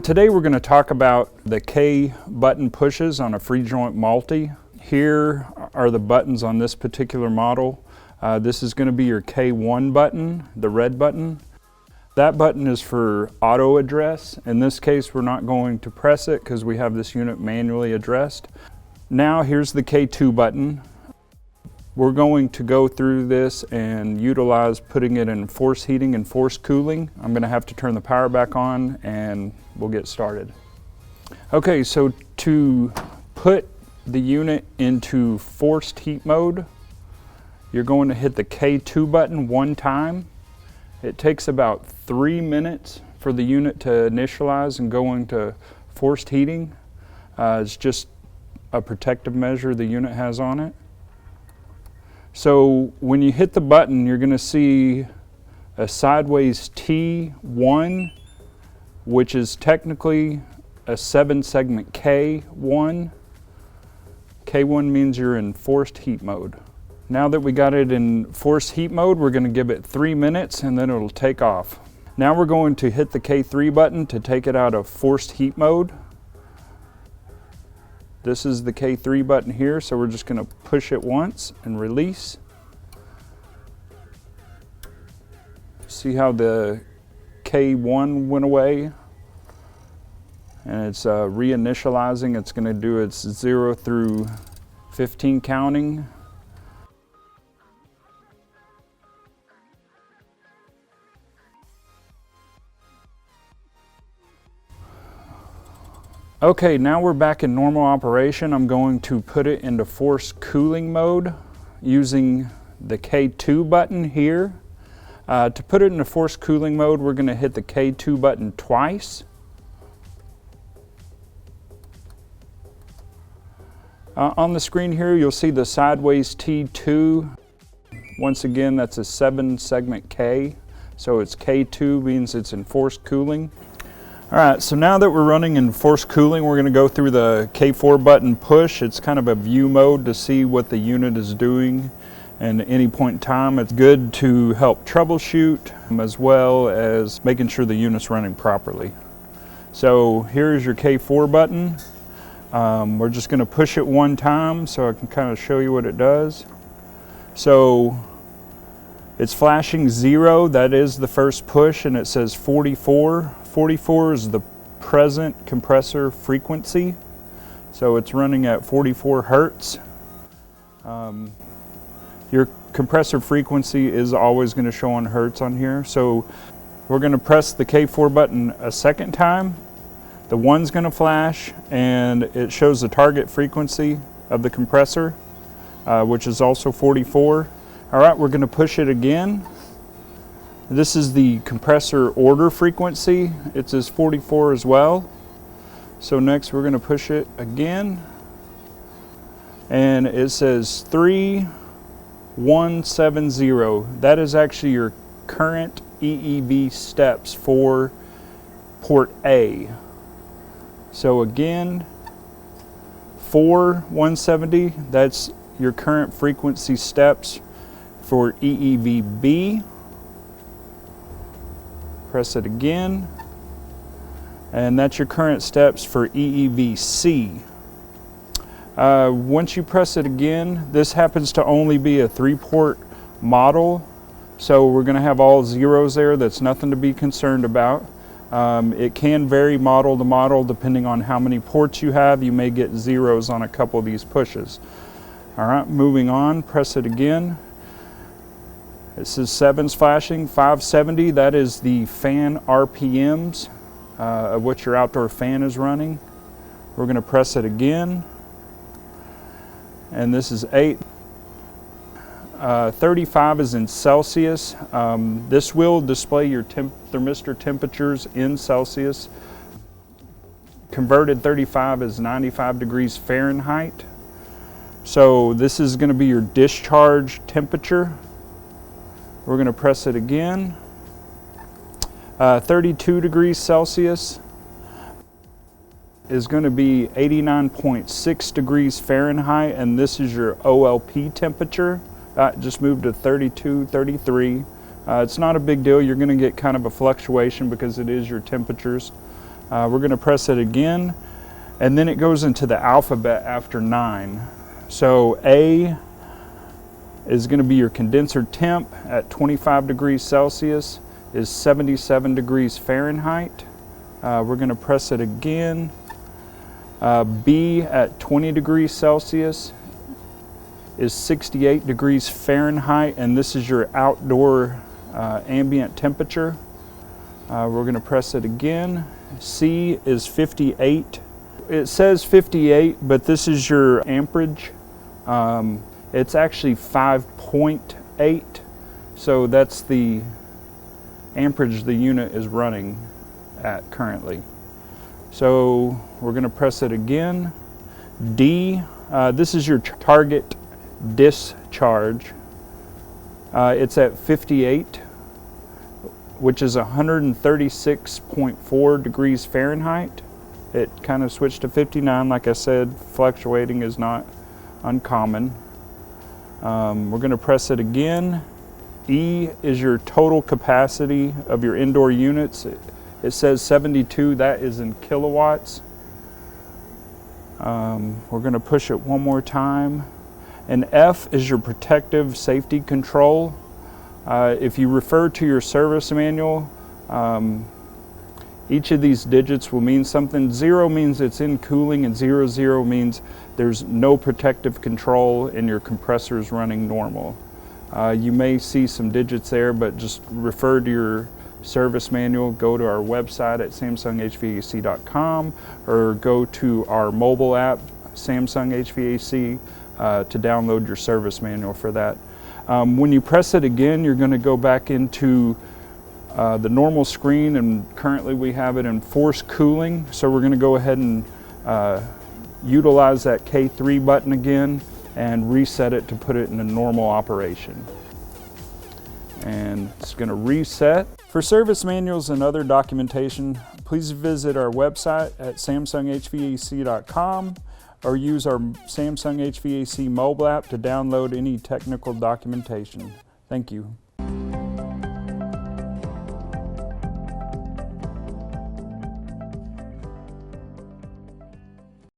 Today we're going to talk about the K button pushes on a free joint multi. Here are the buttons on this particular model. This is going to be your K1 button, the red button. That button is for auto address. In this case, we're not going to press it because we have this unit manually addressed. Now here's the K2 button. We're going to go through this and utilize putting it in force heating and force cooling. I'm going to have to turn the power back on and we'll get started. Okay, so to put the unit into forced heat mode, you're going to hit the K2 button one time. It takes about 3 minutes for the unit to initialize and go into forced heating. It's just a protective measure the unit has on it. So when you hit the button, you're going to see a sideways T1, which is technically a 7-segment K1. K1 means you're in forced heat mode. Now that we got it in forced heat mode, we're going to give it 3 minutes and then it'll take off. Now we're going to hit the K3 button to take it out of forced heat mode. This is the K3 button here, so we're just going to push it once and release. See how the K1 went away? And it's reinitializing. It's going to do its 0 through 15 counting. Okay, now we're back in normal operation. I'm going to put it into force cooling mode using the K2 button here. To put it into force cooling mode, we're going to hit the K2 button twice. On the screen here, you'll see the sideways T2. Once again, that's a 7-segment K. So it's K2 means it's in force cooling. All right, so now that we're running in force cooling, we're going to go through the K4 button push. It's kind of a view mode to see what the unit is doing, and at any point in time, it's good to help troubleshoot as well as making sure the unit's running properly. So here's your K4 button. We're just going to push it one time so I can kind of show you what it does. So it's flashing 0, that is the first push, and it says 44. 44 is the present compressor frequency, so it's running at 44 hertz. Your compressor frequency is always going to show on hertz on here, so we're going to press the K4 button a second time. The 1's going to flash and it shows the target frequency of the compressor, which is also 44. All right, we're going to push it again. This is the compressor order frequency. It says 44 as well. So next we're going to push it again. And it says 3170. That is actually your current EEV steps for port A. So again, 4170, that's your current frequency steps for EEV B. Press it again, and that's your current steps for EEVC. Once you press it again, this happens to only be a 3-port model, so we're going to have all zeros there. That's nothing to be concerned about. It can vary model to model depending on how many ports you have. You may get zeros on a couple of these pushes. All right, moving on, press it again. It says 7's flashing, 570, that is the fan RPMs of what your outdoor fan is running. We're going to press it again, and this is 8. 35 is in Celsius. This will display your thermistor temperatures in Celsius. Converted 35 is 95 degrees Fahrenheit. So this is going to be your discharge temperature. We're going to press it again. 32 degrees Celsius is going to be 89.6 degrees Fahrenheit, and this is your OLP temperature. Just moved to 32, 33. It's not a big deal. You're going to get kind of a fluctuation because it is your temperatures. We're going to press it again, and then it goes into the alphabet after 9. So A is going to be your condenser temp at 25 degrees Celsius, is 77 degrees Fahrenheit. We're going to press it again. B at 20 degrees Celsius is 68 degrees Fahrenheit, and this is your outdoor ambient temperature. We're going to press it again. C is 58. It says 58, but this is your amperage. It's actually 5.8, so that's the amperage the unit is running at currently. So we're going to press it again. D, this is your target discharge. It's at 58, which is 136.4 degrees Fahrenheit. It kind of switched to 59. Like I said, fluctuating is not uncommon. We're going to press it again. E is your total capacity of your indoor units. It says 72, that is in kilowatts. We're going to push it one more time. And F is your protective safety control. If you refer to your service manual, each of these digits will mean something. 0 means it's in cooling, and 00 means there's no protective control and your compressor is running normal. You may see some digits there, but just refer to your service manual, go to our website at samsunghvac.com, or go to our mobile app, Samsung HVAC, to download your service manual for that. When you press it again, you're going to go back into the normal screen, and currently we have it in forced cooling, so we're going to go ahead and utilize that K3 button again and reset it to put it in a normal operation. And it's going to reset. For service manuals and other documentation, please visit our website at samsunghvac.com or use our Samsung HVAC mobile app to download any technical documentation. Thank you.